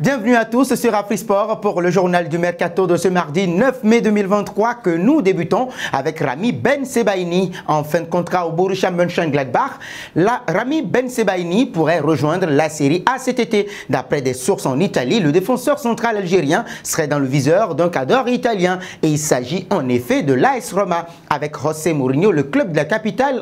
Bienvenue à tous sur AfriSport pour le journal du Mercato de ce mardi 9 mai 2023 que nous débutons avec Rami Bensebaini en fin de contrat au Borussia Mönchengladbach. Rami Bensebaini pourrait rejoindre la Série A cet été. D'après des sources en Italie, le défenseur central algérien serait dans le viseur d'un cadre italien et il s'agit en effet de l'AS Roma. Avec José Mourinho, le club de la capitale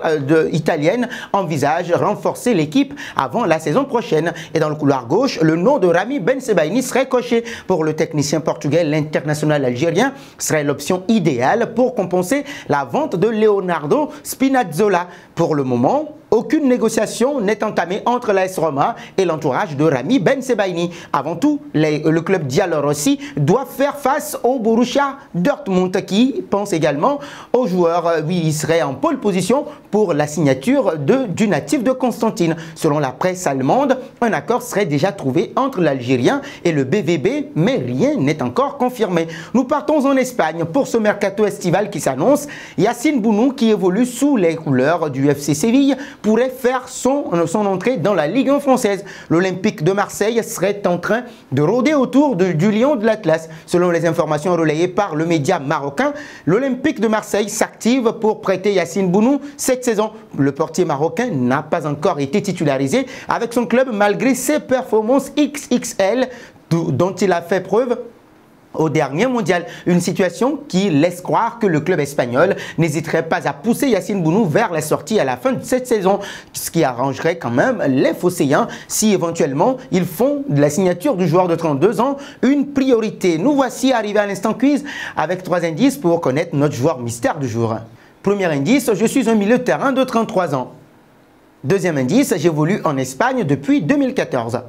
italienne envisage renforcer l'équipe avant la saison prochaine. Et dans le couloir gauche, le nom de Rami Bensebaini serait coché. Pour le technicien portugais, l'international algérien serait l'option idéale pour compenser la vente de Leonardo Spinazzola. Pour le moment, aucune négociation n'est entamée entre l'AS Roma et l'entourage de Rami Bensebaini. Avant tout, le club Giallorossi doit faire face au Borussia Dortmund qui pense également aux joueurs. Oui, il serait en pole position pour la signature du natif de Constantine. Selon la presse allemande, un accord serait déjà trouvé entre l'Algérien et le BVB, mais rien n'est encore confirmé. Nous partons en Espagne pour ce mercato estival qui s'annonce. Yacine Bounou, qui évolue sous les couleurs du FC Séville, pourrait faire son entrée dans la Ligue 1 française. L'Olympique de Marseille serait en train de rôder autour du lion de l'Atlas. Selon les informations relayées par le média marocain, l'Olympique de Marseille s'active pour prêter Yacine Bounou cette saison. Le portier marocain n'a pas encore été titularisé avec son club malgré ses performances XXL dont il a fait preuve au dernier mondial. Une situation qui laisse croire que le club espagnol n'hésiterait pas à pousser Yacine Bounou vers la sortie à la fin de cette saison, ce qui arrangerait quand même les Phocéens si éventuellement ils font de la signature du joueur de 32 ans une priorité. Nous voici arrivés à l'instant quiz avec 3 indices pour connaître notre joueur mystère du jour. Premier indice, je suis un milieu de terrain de 33 ans. Deuxième indice, j'évolue en Espagne depuis 2014.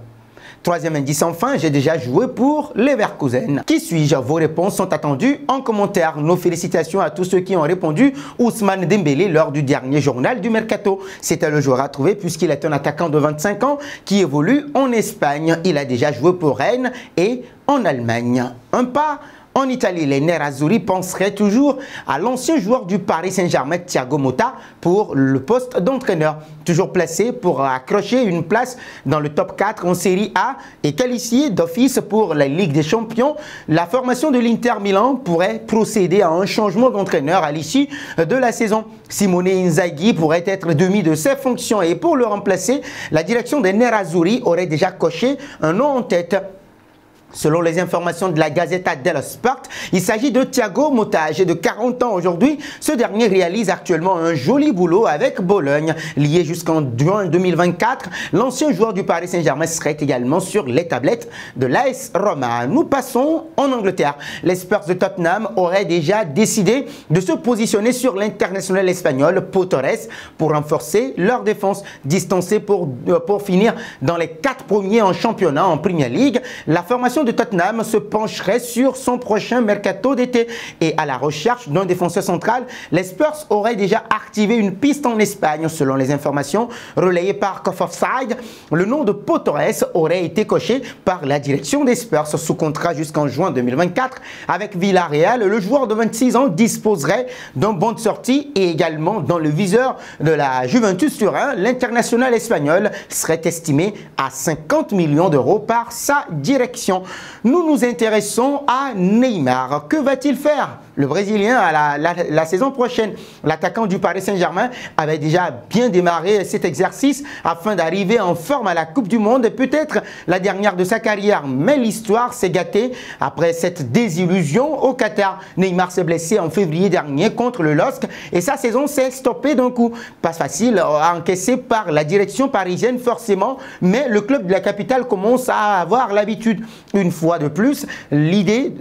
Troisième indice enfin, j'ai déjà joué pour Leverkusen. Qui suis-je? Vos réponses sont attendues en commentaire. Nos félicitations à tous ceux qui ont répondu. Ousmane Dembélé lors du dernier journal du Mercato. C'était le joueur à trouver puisqu'il est un attaquant de 25 ans qui évolue en Espagne. Il a déjà joué pour Rennes et en Allemagne. Un pas en Italie, les Nerazzurri penseraient toujours à l'ancien joueur du Paris Saint-Germain, Thiago Motta, pour le poste d'entraîneur. Toujours placé pour accrocher une place dans le top 4 en Série A et qualifié d'office pour la Ligue des Champions, la formation de l'Inter Milan pourrait procéder à un changement d'entraîneur à l'issue de la saison. Simone Inzaghi pourrait être démis de ses fonctions et pour le remplacer, la direction des Nerazzurri aurait déjà coché un nom en tête. Selon les informations de la Gazzetta dello Sport, il s'agit de Thiago Motta, âgé de 40 ans aujourd'hui. Ce dernier réalise actuellement un joli boulot avec Bologne. Lié jusqu'en juin 2024, l'ancien joueur du Paris Saint-Germain serait également sur les tablettes de l'AS Roma. Nous passons en Angleterre. Les Spurs de Tottenham auraient déjà décidé de se positionner sur l'international espagnol Pau Torres pour renforcer leur défense. Distancé pour finir dans les 4 premiers en championnat en Premier League, la formation de Tottenham se pencherait sur son prochain mercato d'été et à la recherche d'un défenseur central, les Spurs auraient déjà activé une piste en Espagne. Selon les informations relayées par Cough Offside, le nom de Pau Torres aurait été coché par la direction des Spurs sous contrat jusqu'en juin 2024 avec Villarreal. Le joueur de 26 ans disposerait d'un bon de sortie et également dans le viseur de la Juventus Turin. L'international espagnol serait estimé à 50 millions d'euros par sa direction. Nous nous intéressons à Neymar. Que va-t-il faire? Le Brésilien à la saison prochaine. L'attaquant du Paris Saint-Germain avait déjà bien démarré cet exercice afin d'arriver en forme à la Coupe du Monde et peut-être la dernière de sa carrière. Mais l'histoire s'est gâtée après cette désillusion au Qatar. Neymar s'est blessé en février dernier contre le LOSC et sa saison s'est stoppée d'un coup. Pas facile à encaisser par la direction parisienne forcément, mais le club de la capitale commence à avoir l'habitude. Une fois de plus, l'idée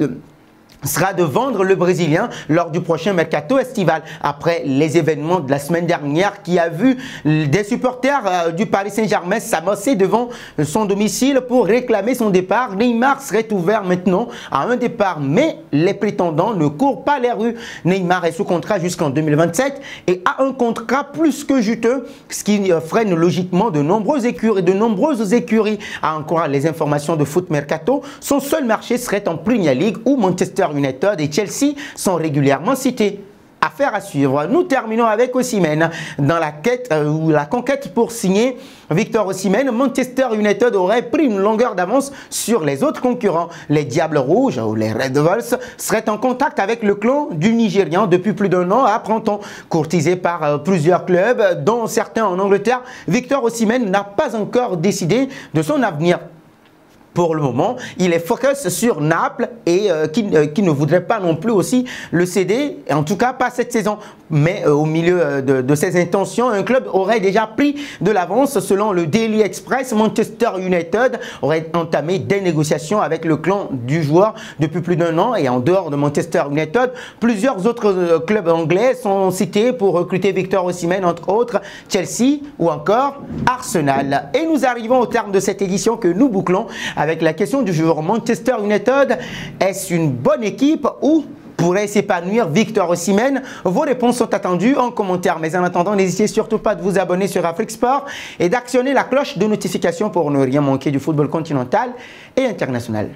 sera de vendre le Brésilien lors du prochain mercato estival. Après les événements de la semaine dernière qui a vu des supporters du Paris Saint-Germain s'amasser devant son domicile pour réclamer son départ, Neymar serait ouvert maintenant à un départ. Mais les prétendants ne courent pas les rues. Neymar est sous contrat jusqu'en 2027 et a un contrat plus que juteux, ce qui freine logiquement de nombreuses écuries. À en croire les informations de Foot Mercato, son seul marché serait en Premier League où Manchester United et Chelsea sont régulièrement cités. affaire à suivre. Nous terminons avec Osimhen. Dans la quête ou la conquête pour signer Victor Osimhen, Manchester United aurait pris une longueur d'avance sur les autres concurrents. Les Diables Rouges ou les Red Devils seraient en contact avec le clan du Nigérian depuis plus d'1 an, apprend-on. Courtisé par plusieurs clubs, dont certains en Angleterre, Victor Osimhen n'a pas encore décidé de son avenir. Pour le moment, il est focus sur Naples et qui ne voudrait pas non plus aussi le céder, en tout cas pas cette saison. Mais au milieu de ses intentions, un club aurait déjà pris de l'avance. Selon le Daily Express, Manchester United aurait entamé des négociations avec le clan du joueur depuis plus d'1 an. Et en dehors de Manchester United, plusieurs autres clubs anglais sont cités pour recruter Victor Osimhen, entre autres Chelsea ou encore Arsenal. Et nous arrivons au terme de cette édition que nous bouclons avec la question du jour. Manchester United, est-ce une bonne équipe ou pourrait s'épanouir Victor Osimhen? Vos réponses sont attendues en commentaire. Mais en attendant, n'hésitez surtout pas de vous abonner sur Afrique Sport et d'actionner la cloche de notification pour ne rien manquer du football continental et international.